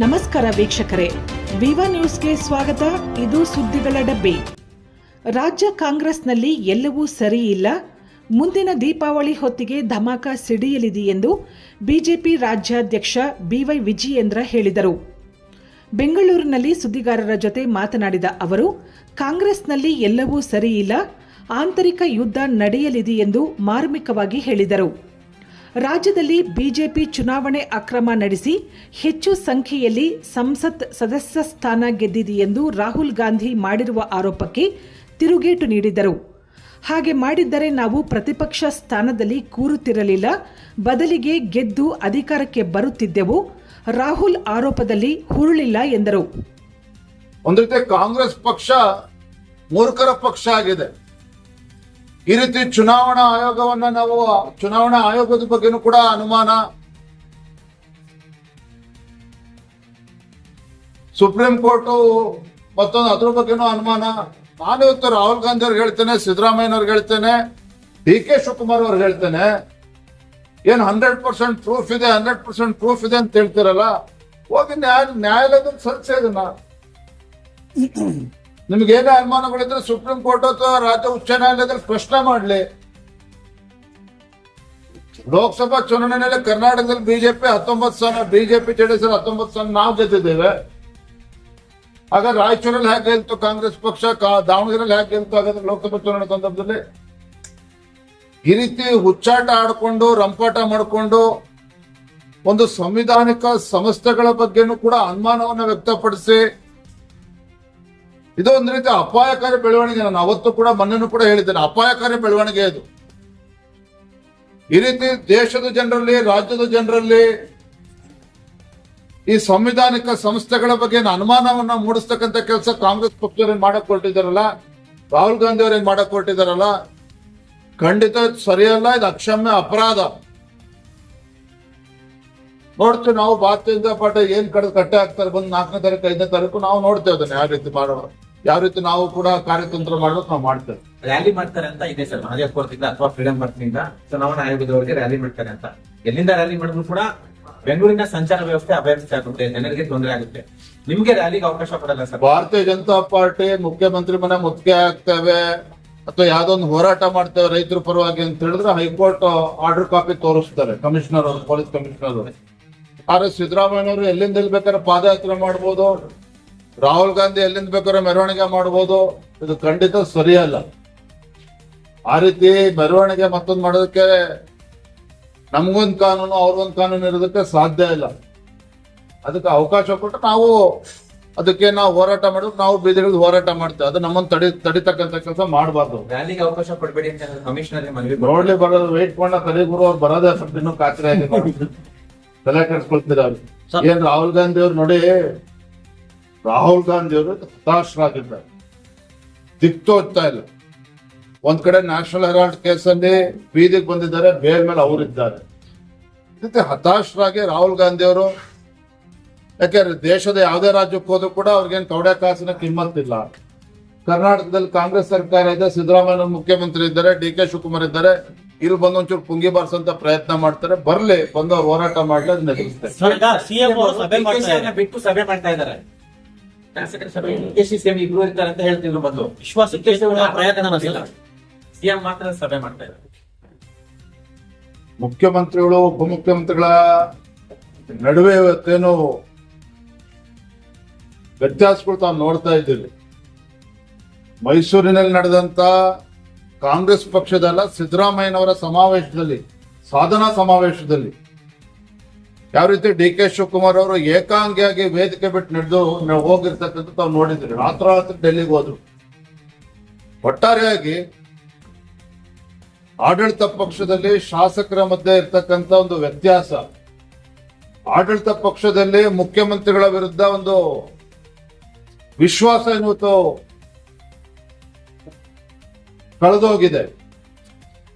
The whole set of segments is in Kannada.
ನಮಸ್ಕಾರ ವೀಕ್ಷಕರೇ, ವಿವಾ ನ್ಯೂಸ್ಗೆ ಸ್ವಾಗತ. ಇದು ಸುದ್ದಿಗಳ ಡಬ್ಬಿ. ರಾಜ್ಯ ಕಾಂಗ್ರೆಸ್ನಲ್ಲಿ ಎಲ್ಲವೂ ಸರಿ ಇಲ್ಲ, ಮುಂದಿನ ದೀಪಾವಳಿ ಹೊತ್ತಿಗೆ ಧಮಾಕ ಸಿಡಿಯಲಿದೆ ಎಂದು ಬಿಜೆಪಿ ರಾಜ್ಯಾಧ್ಯಕ್ಷ ಬಿವೈ ವಿಜಯೇಂದ್ರ ಹೇಳಿದರು. ಬೆಂಗಳೂರಿನಲ್ಲಿ ಸುದ್ದಿಗಾರರ ಜೊತೆ ಮಾತನಾಡಿದ ಅವರು, ಕಾಂಗ್ರೆಸ್ನಲ್ಲಿ ಎಲ್ಲವೂ ಸರಿ ಇಲ್ಲ, ಆಂತರಿಕ ಯುದ್ಧ ನಡೆಯಲಿದೆ ಎಂದು ಮಾರ್ಮಿಕವಾಗಿ ಹೇಳಿದರು. ರಾಜ್ಯದಲ್ಲಿ ಬಿಜೆಪಿ ಚುನಾವಣೆ ಅಕ್ರಮ ನಡೆಸಿ ಹೆಚ್ಚು ಸಂಖ್ಯೆಯಲ್ಲಿ ಸಂಸತ್ ಸದಸ್ಯ ಸ್ಥಾನ ಗೆದ್ದಿದೆ ಎಂದು ರಾಹುಲ್ ಗಾಂಧಿ ಮಾಡಿರುವ ಆರೋಪಕ್ಕೆ ತಿರುಗೇಟು ನೀಡಿದರು. ಹಾಗೆ ಮಾಡಿದ್ದರೆ ನಾವು ಪ್ರತಿಪಕ್ಷ ಸ್ಥಾನದಲ್ಲಿ ಕೂರುತ್ತಿರಲಿಲ್ಲ, ಬದಲಿಗೆ ಗೆದ್ದು ಅಧಿಕಾರಕ್ಕೆ ಬರುತ್ತಿದ್ದೆವು. ರಾಹುಲ್ ಆರೋಪದಲ್ಲಿ ಹುರುಳಿಲ್ಲ ಎಂದರು. ಒಂದು ರೀತಿ ಕಾಂಗ್ರೆಸ್ ಪಕ್ಷ ಮೂರ್ಖರ ಪಕ್ಷ ಆಗಿದೆ. ಈ ರೀತಿ ಚುನಾವಣಾ ಆಯೋಗವನ್ನ ನಾವು ಚುನಾವಣಾ ಆಯೋಗದ ಬಗ್ಗೆನೂ ಕೂಡ ಅನುಮಾನ, ಸುಪ್ರೀಂ ಕೋರ್ಟ್ ಮತ್ತೊಂದು ಅದ್ರ ಬಗ್ಗೆನೂ ಅನುಮಾನ. ನಾನಿವತ್ತು ರಾಹುಲ್ ಗಾಂಧಿ ಅವ್ರಿಗೆ ಹೇಳ್ತೇನೆ, ಸಿದ್ದರಾಮಯ್ಯನವ್ರಿಗೆ ಹೇಳ್ತೇನೆ, ಡಿ ಕೆ ಶಿವಕುಮಾರ್ ಅವ್ರಿಗೆ ಹೇಳ್ತೇನೆ, ಏನ್ 100% ಪ್ರೂಫ್ ಇದೆ 100% ಪ್ರೂಫ್ ಇದೆ ಅಂತ ಹೇಳ್ತಿರಲ್ಲ, ಹೋಗಿ ನ್ಯಾಯಾಲಯದಲ್ಲಿ ಸಲ್ಲಿಸಿ ಅದನ್ನ. ನಿಮ್ಗೆ ಏನೇ ಅನುಮಾನಗಳಿದ್ರೆ ಸುಪ್ರೀಂ ಕೋರ್ಟ್ ಅಥವಾ ರಾಜ್ಯ ಉಚ್ಚ ನ್ಯಾಯಾಲಯದಲ್ಲಿ ಪ್ರಶ್ನೆ ಮಾಡಲಿ. ಲೋಕಸಭಾ ಚುನಾವಣೆಯಲ್ಲಿ ಕರ್ನಾಟಕದಲ್ಲಿ ಬಿಜೆಪಿ 19 ಸ್ಥಾನ, ಬಿಜೆಪಿ ಜೆಡಿಎಸ್ 19 ಸ್ಥಾನ ನಾವು ಗೆದ್ದಿದ್ದೇವೆ. ಹಾಗಾದ್ರೆ ರಾಯಚೂರಲ್ಲಿ ಹೇಗೆ ಗೆಲ್ತು ಕಾಂಗ್ರೆಸ್ ಪಕ್ಷ, ದಾವಣಗೆರೆಯಲ್ಲಿ ಹೇಗೆ ಗೆಲ್ತು ಹಾಗಾದ್ರೆ ಲೋಕಸಭಾ ಚುನಾವಣೆ ಸಂದರ್ಭದಲ್ಲಿ? ಈ ರೀತಿ ಹುಚ್ಚಾಟ ಆಡ್ಕೊಂಡು ರಂಪಾಟ ಮಾಡಿಕೊಂಡು ಒಂದು ಸಂವಿಧಾನಿಕ ಸಂಸ್ಥೆಗಳ ಬಗ್ಗೆನೂ ಕೂಡ ಅನುಮಾನವನ್ನು ವ್ಯಕ್ತಪಡಿಸಿ, ಇದು ಒಂದು ರೀತಿ ಅಪಾಯಕಾರಿ ಬೆಳವಣಿಗೆ. ನಾನು ಅವತ್ತು ಕೂಡ ಮೊನ್ನೆನೂ ಕೂಡ ಹೇಳಿದ್ದೇನೆ, ಅಪಾಯಕಾರಿ ಬೆಳವಣಿಗೆ ಇದು. ಈ ರೀತಿ ದೇಶದ ಜನರಲ್ಲಿ, ರಾಜ್ಯದ ಜನರಲ್ಲಿ ಈ ಸಂವಿಧಾನಿಕ ಸಂಸ್ಥೆಗಳ ಬಗ್ಗೆ ಅನುಮಾನವನ್ನ ಮೂಡಿಸ್ತಕ್ಕಂಥ ಕೆಲಸ ಕಾಂಗ್ರೆಸ್ ಪಕ್ಷದವ್ರೇನ್ ಮಾಡಕ್ ಹೊರಟಿದಾರಲ್ಲ, ರಾಹುಲ್ ಗಾಂಧಿ ಅವ್ರೇನ್ ಮಾಡಕ್ ಹೊರಟಿದಾರಲ್ಲ, ಖಂಡಿತ ಸರಿಯಲ್ಲ. ಇದು ಅಕ್ಷಮ್ಯ ಅಪರಾಧ. ನೋಡ್ತೀವಿ ನಾವು ಭಾರತೀಯ ಜನತಾ ಪಾರ್ಟಿ ಏನ್ ಕಟ್ಟೆ ಹಾಕ್ತಾರೆ ಬಂದು 4ನೇ ತಾರೀಕು 5ನೇ ತಾರೀಕು ನಾವು ನೋಡ್ತೇವೆ ಅದನ್ನ ಯಾವ ರೀತಿ ನಾವು ಕೂಡ ಕಾರ್ಯತಂತ್ರ ಮಾಡೋಕೆ ನಾವು ಮಾಡ್ತೇವೆ. ರ್ಯಾಲಿ ಮಾಡ್ತಾರೆ ಅಂತ ಇದೆ ಸರ್, ಮಹದೇವ್ ಕೋರ್ಟಿಂದ ಅಥವಾ ಫ್ರೀಡಂ ಪಾರ್ಕ್ನಿಂದ ಚುನಾವಣಾ ಆಯೋಗದವರಿಗೆ ರ್ಯಾಲಿ ಮಾಡ್ತಾರೆ ಅಂತ. ಎಲ್ಲಿಂದ ರ್ಯಾಲಿ ಮಾಡಿದ್ರು ಕೂಡ ಬೆಂಗಳೂರಿನ ಸಂಚಾರ ವ್ಯವಸ್ಥೆ ಅವ್ಯವಸ್ಥೆ ಆಗುತ್ತೆ, ಜನರಿಗೆ ತೊಂದರೆ ಆಗುತ್ತೆ. ನಿಮ್ಗೆ ರ್ಯಾಲಿಗೆ ಅವಕಾಶ ಕೊಡಲ್ಲ ಸರ್? ಭಾರತೀಯ ಜನತಾ ಪಾರ್ಟಿ ಮುಖ್ಯಮಂತ್ರಿ ಮನೆ ಮುತ್ತಿಗೆ ಹಾಕ್ತೇವೆ ಅಥವಾ ಯಾವ್ದೊಂದು ಹೋರಾಟ ಮಾಡ್ತೇವೆ ರೈತರ ಪರವಾಗಿ ಅಂತ ಹೇಳಿದ್ರೆ ಹೈಕೋರ್ಟ್ ಆರ್ಡರ್ ಕಾಪಿ ತೋರಿಸ್ತಾರೆ ಕಮಿಷನರ್ ಅವರು, ಪೊಲೀಸ್ ಕಮಿಷನರ್ ಅವರು. ಆದ್ರೆ ಸಿದ್ದರಾಮಯ್ಯನವರು ಎಲ್ಲಿಂದ ಎಲ್ಲಿ ಬೇಕಾದ್ರೆ ಪಾದಯಾತ್ರೆ ಮಾಡ್ಬೋದು, ರಾಹುಲ್ ಗಾಂಧಿ ಎಲ್ಲಿಂದ ಬೇಕಾದ್ರೆ ಮೆರವಣಿಗೆ ಮಾಡ್ಬೋದು. ಇದು ಖಂಡಿತ ಸರಿಯಲ್ಲ. ಆ ರೀತಿ ಮೆರವಣಿಗೆ ಮತ್ತೊಂದು ಮಾಡೋದಕ್ಕೆ ನಮ್ಗೊಂದು ಕಾನೂನು ಅವ್ರಿಗೊಂದು ಕಾನೂನು ಇರೋದಕ್ಕೆ ಸಾಧ್ಯ ಇಲ್ಲ. ಅದಕ್ಕೆ ಅವಕಾಶ ಕೊಟ್ಟು ನಾವು ಅದಕ್ಕೆ ನಾವು ಹೋರಾಟ ಮಾಡೋದು, ನಾವು ಬೀದಿಗಳಿಗೆ ಹೋರಾಟ ಮಾಡ್ತೇವೆ. ಅದು ನಮ್ಮನ್ನು ತಡಿತಕ್ಕಂಥ ಕೆಲಸ ಮಾಡಬಾರ್ದು. ರ್ಯಾಲಿಗೆ ಅವಕಾಶ ಕೊಡಬೇಡಿ ಅಂತ ಕಮಿಷನರ್ ನೋಡ್ಲಿ ಬರೋದು ವೆಯ್ಟ್ ಕೊಂಡ ಕಲಿಗುರು ಅವ್ರು ಬರೋದೇ ಸ್ವಲ್ಪ ಇನ್ನೂ ಖಾತ್ರಿ ಆಗಿದೆ. ತಲೆ ಕೆಡಿಸ್ಕೊಳ್ತಿರ ಏನ್ ರಾಹುಲ್ ಗಾಂಧಿ ಅವ್ರು ನೋಡಿ, ರಾಹುಲ್ ಗಾಂಧಿ ಅವರು ಹತಾಶರಾಗಿದ್ದಾರೆ, ದಿಕ್ತೋಗ್ತಾ ಇಲ್ಲ. ಒಂದ್ ಕಡೆ ನ್ಯಾಷನಲ್ ಹೆರಾಲ್ಡ್ ಕೇಸಲ್ಲಿ ಬೀದಿಗೆ ಬಂದಿದ್ದಾರೆ, ಬೇಲ್ ಮೇಲೆ ಅವರಿದ್ದಾರೆ. ಇದಕ್ಕೆ ಹತಾಶರಾಗಿ ರಾಹುಲ್ ಗಾಂಧಿ ಅವರು, ಯಾಕೆಂದ್ರೆ ದೇಶದ ಯಾವುದೇ ರಾಜ್ಯಕ್ಕೆ ಹೋದ್ರು ಕೂಡ ಅವ್ರಿಗೇನು ಕವಡೆ ಕಾಸಿನ ಕಿಮ್ಮತ್ತಿಲ್ಲ. ಕರ್ನಾಟಕದಲ್ಲಿ ಕಾಂಗ್ರೆಸ್ ಸರ್ಕಾರ ಇದೆ, ಸಿದ್ದರಾಮಯ್ಯ ಮುಖ್ಯಮಂತ್ರಿ ಇದ್ದಾರೆ, ಡಿ ಕೆ ಶಿವಕುಮಾರ್ ಇದ್ದಾರೆ. ಇಲ್ಲಿ ಬಂದು ಒಂಚೂರು ಪುಂಗಿ ಬಾರಿಸಂತ ಪ್ರಯತ್ನ ಮಾಡ್ತಾರೆ. ಬರ್ಲಿ, ಬಂದು ಅವ್ರು ಹೋರಾಟ ಮಾಡ್ಲಿ, ಅದನ್ನ ಎದುರಿಸ್ತಾರೆ. ಬಿಟ್ಟು ಸಭೆ ಮಾಡ್ತಾ ಇದ್ದಾರೆ, ಇಬ್ರು ಇರ್ತಾರೆ ಅಂತ ಹೇಳ್ತಿದ್ರು. ಬಂದು ವಿಶ್ವಾಸಕ್ಕೆ ಪ್ರಯತ್ನ ಸಿಎಂ ಮಾತ್ರ ಸಭೆ ಮಾಡ್ತಾ ಇದ್ದಾರೆ. ಮುಖ್ಯಮಂತ್ರಿಗಳು ಉಪಮುಖ್ಯಮಂತ್ರಿಗಳ ನಡುವೆ ಇವತ್ತೇನು ವ್ಯತ್ಯಾಸಗಳು ತಾವು ನೋಡ್ತಾ ಇದ್ದೀವಿ. ಮೈಸೂರಿನಲ್ಲಿ ನಡೆದಂತ ಕಾಂಗ್ರೆಸ್ ಪಕ್ಷದಲ್ಲ, ಸಿದ್ದರಾಮಯ್ಯನವರ ಸಮಾವೇಶದಲ್ಲಿ, ಸಾಧನಾ ಸಮಾವೇಶದಲ್ಲಿ ಯಾವ ರೀತಿ ಡಿ ಕೆ ಶಿವಕುಮಾರ್ ಅವರು ಏಕಾಂಗಿಯಾಗಿ ವೇದಿಕೆ ಬಿಟ್ಟು ನಡೆದು ಹೋಗಿರ್ತಕ್ಕಂಥ ತಾವು ನೋಡಿದ್ರಿ. ರಾತ್ರೋರಾತ್ರಿ ಡೆಲ್ಲಿಗೆ ಹೋದ್ರು. ಒಟ್ಟಾರೆಯಾಗಿ ಆಡಳಿತ ಪಕ್ಷದಲ್ಲಿ ಶಾಸಕರ ಮಧ್ಯೆ ಇರ್ತಕ್ಕಂಥ ಒಂದು ವ್ಯತ್ಯಾಸ, ಆಡಳಿತ ಪಕ್ಷದಲ್ಲಿ ಮುಖ್ಯಮಂತ್ರಿಗಳ ವಿರುದ್ಧ ಒಂದು ವಿಶ್ವಾಸ ಇವತ್ತು ಕಳೆದೋಗಿದೆ.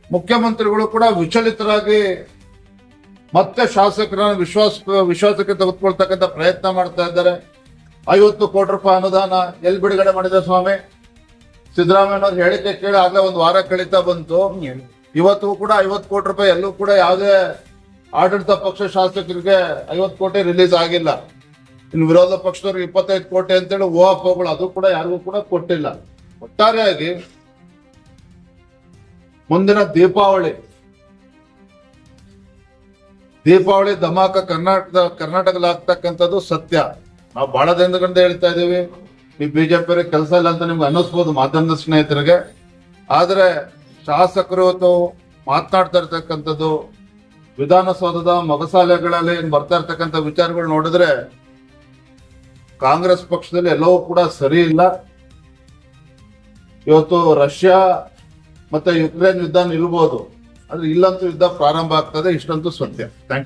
ಮುಖ್ಯಮಂತ್ರಿಗಳು ಕೂಡ ವಿಚಲಿತರಾಗಿ ಮತ್ತೆ ಶಾಸಕರನ್ನ ವಿಶ್ವಾಸಕ್ಕೆ ತೆಗೆದುಕೊಳ್ತಕ್ಕಂಥ ಪ್ರಯತ್ನ ಮಾಡ್ತಾ ಇದ್ದಾರೆ. 50 ಕೋಟಿ ರೂಪಾಯಿ ಅನುದಾನ ಎಲ್ಲಿ ಬಿಡುಗಡೆ ಮಾಡಿದೆ ಸ್ವಾಮಿ? ಸಿದ್ದರಾಮಯ್ಯನವ್ರ ಹೇಳಿಕೆ ಕೇಳಿ ಆಗ್ಲೇ ಒಂದು ವಾರ ಕಳೀತಾ ಬಂತು. ಇವತ್ತು ಕೂಡ 50 ಕೋಟಿ ರೂಪಾಯಿ ಎಲ್ಲೂ ಕೂಡ ಯಾವುದೇ ಆಡಳಿತ ಪಕ್ಷ ಶಾಸಕರಿಗೆ 50 ಕೋಟಿ ರಿಲೀಸ್ ಆಗಿಲ್ಲ. ಇನ್ನು ವಿರೋಧ ಪಕ್ಷದವ್ರಿಗೆ 25 ಕೋಟಿ ಅಂತೇಳಿ ಊಹಾಪೋಹಗಳು ಅದು ಕೂಡ ಯಾರಿಗೂ ಕೂಡ ಕೊಟ್ಟಿಲ್ಲ. ಒಟ್ಟಾರೆಯಾಗಿ ಮುಂದಿನ ದೀಪಾವಳಿ ಧಮಾಕ ಕರ್ನಾಟಕದಲ್ಲಿ ಆಗ್ತಕ್ಕಂಥದ್ದು ಸತ್ಯ. ನಾವು ಬಹಳ ದಿನಗಳಿಂದ ಹೇಳ್ತಾ ಇದೀವಿ, ಈ ಬಿಜೆಪಿ ಕೆಲಸ ಇಲ್ಲ ಅಂತ ನಿಮ್ಗೆ ಅನ್ನಿಸ್ಬೋದು ಮಾಧ್ಯಮದ ಸ್ನೇಹಿತರಿಗೆ. ಆದ್ರೆ ಶಾಸಕರು ಇವತ್ತು ಮಾತನಾಡ್ತಾ ಇರ್ತಕ್ಕಂಥದ್ದು, ವಿಧಾನಸೌಧದ ಮೊಗಸಾಲೆಗಳಲ್ಲಿ ಬರ್ತಾ ಇರ್ತಕ್ಕಂಥ ವಿಚಾರಗಳು ನೋಡಿದ್ರೆ ಕಾಂಗ್ರೆಸ್ ಪಕ್ಷದಲ್ಲಿ ಎಲ್ಲವೂ ಕೂಡ ಸರಿ ಇಲ್ಲ. ಇವತ್ತು ರಷ್ಯಾ ಮತ್ತೆ ಯುಕ್ರೇನ್ ಯುದ್ಧ ನಿಲ್ಬಹುದು, ಆದ್ರೆ ಇಲ್ಲಂತೂ ಯುದ್ಧ ಪ್ರಾರಂಭ ಆಗ್ತದೆ, ಇಷ್ಟಂತೂ ಸತ್ಯ. Thank you.